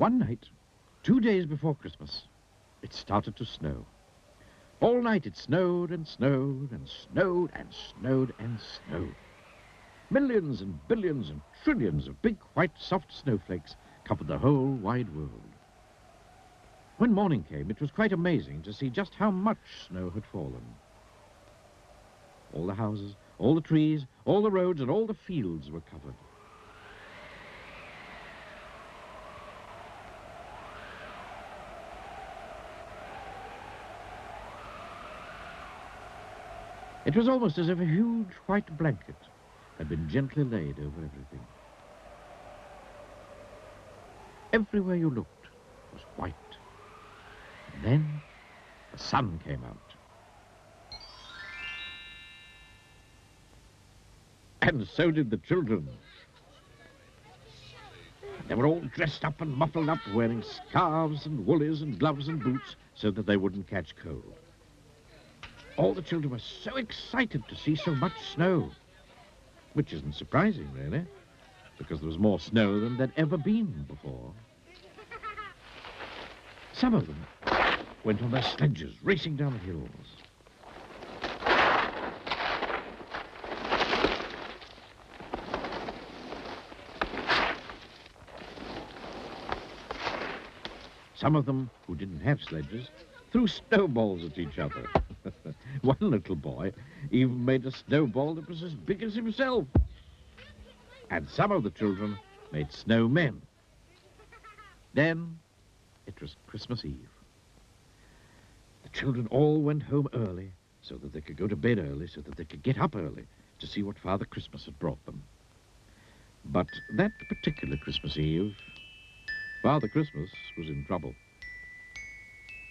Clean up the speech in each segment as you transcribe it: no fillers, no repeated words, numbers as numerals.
One night, 2 days before Christmas, it started to snow. All night it snowed and snowed and snowed and snowed and snowed. Millions and billions and trillions of big, white, soft snowflakes covered the whole wide world. When morning came, it was quite amazing to see just how much snow had fallen. All the houses, all the trees, all the roads, and all the fields were covered. It was almost as if a huge white blanket had been gently laid over everything. Everywhere you looked was white. And then the sun came out. And so did the children. They were all dressed up and muffled up, wearing scarves and woolies and gloves and boots so that they wouldn't catch cold. All the children were so excited to see so much snow, which isn't surprising, really, because there was more snow than there'd ever been before. Some of them went on their sledges, racing down the hills. Some of them, who didn't have sledges, threw snowballs at each other. One little boy even made a snowball that was as big as himself. And some of the children made snowmen. Then it was Christmas Eve. The children all went home early so that they could go to bed early, so that they could get up early to see what Father Christmas had brought them. But that particular Christmas Eve, Father Christmas was in trouble.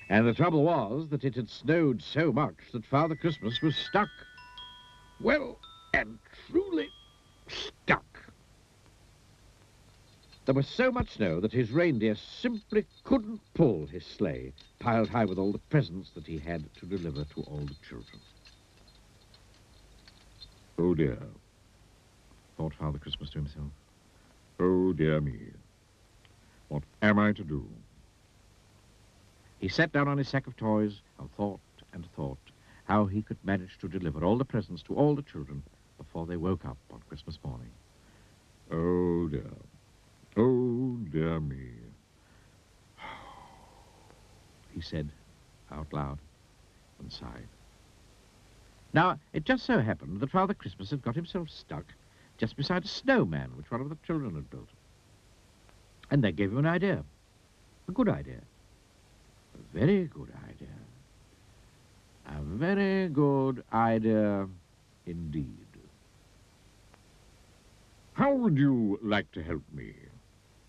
And the trouble was that it had snowed so much that Father Christmas was stuck. Well, and truly stuck. There was so much snow that his reindeer simply couldn't pull his sleigh, piled high with all the presents that he had to deliver to all the children. Oh dear, thought Father Christmas to himself. Oh dear me, what am I to do? He sat down on his sack of toys and thought how he could manage to deliver all the presents to all the children before they woke up on Christmas morning. Oh dear me, he said out loud and sighed. Now, it just so happened that Father Christmas had got himself stuck just beside a snowman which one of the children had built. And that gave him an idea, a good idea. A very good idea. A very good idea indeed. How would you like to help me?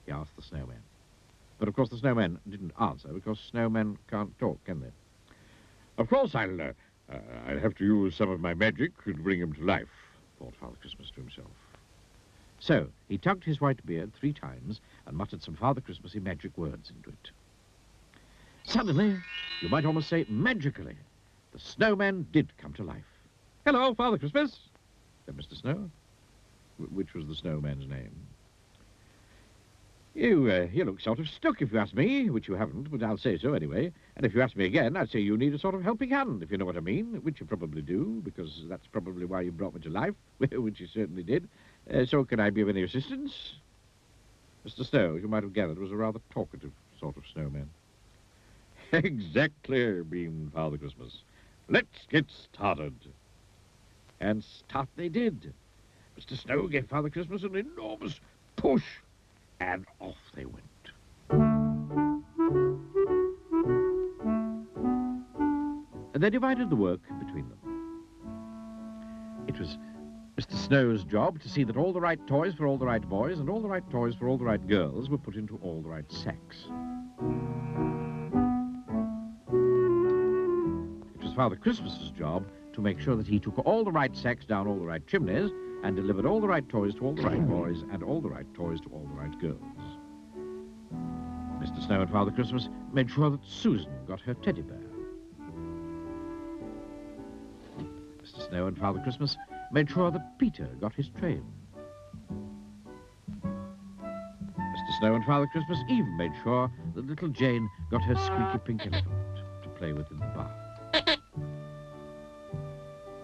He asked the snowman. But of course the snowman didn't answer because snowmen can't talk, can they? Of course I'll have to use some of my magic to bring him to life, thought Father Christmas to himself. So he tugged his white beard 3 times and muttered some Father Christmassy magic words into it. Suddenly, you might almost say magically, the snowman did come to life. Hello, Father Christmas, said Mr. Snow, which was the snowman's name. You look sort of stuck, if you ask me, which you haven't, but I'll say so anyway. And if you ask me again, I'd say you need a sort of helping hand, if you know what I mean, which you probably do, because that's probably why you brought me to life, which you certainly did. So can I be of any assistance? Mr. Snow, you might have gathered, was a rather talkative sort of snowman. Exactly, beamed Father Christmas. Let's get started. And start they did. Mr. Snow gave Father Christmas an enormous push, and off they went. And they divided the work between them. It was Mr. Snow's job to see that all the right toys for all the right boys and all the right toys for all the right girls were put into all the right sacks. Father Christmas's job to make sure that he took all the right sacks down all the right chimneys and delivered all the right toys to all the right boys and all the right toys to all the right girls. Mr. Snow and Father Christmas made sure that Susan got her teddy bear. Mr. Snow and Father Christmas made sure that Peter got his train. Mr. Snow and Father Christmas even made sure that little Jane got her squeaky pink elephant to play with in the barn.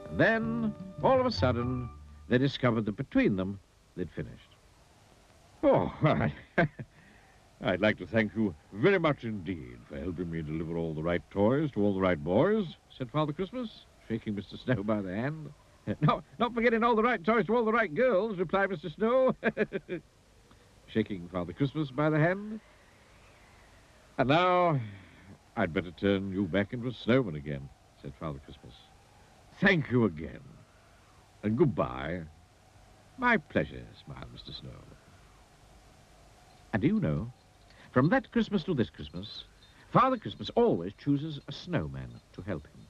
And then, all of a sudden, they discovered that between them, they'd finished. Oh, I'd like to thank you very much indeed for helping me deliver all the right toys to all the right boys, said Father Christmas, shaking Mr. Snow by the hand. No, not forgetting all the right toys to all the right girls, replied Mr. Snow, shaking Father Christmas by the hand. And now, I'd better turn you back into a snowman again, said Father Christmas. Thank you again, and goodbye. My pleasure, smiled Mr. Snow. And do you know, from that Christmas to this Christmas, Father Christmas always chooses a snowman to help him.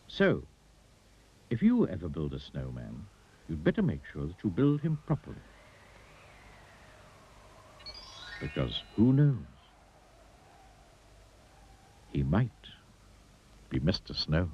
So, if you ever build a snowman, you'd better make sure that you build him properly. Because who knows? He might be Mr. Snow.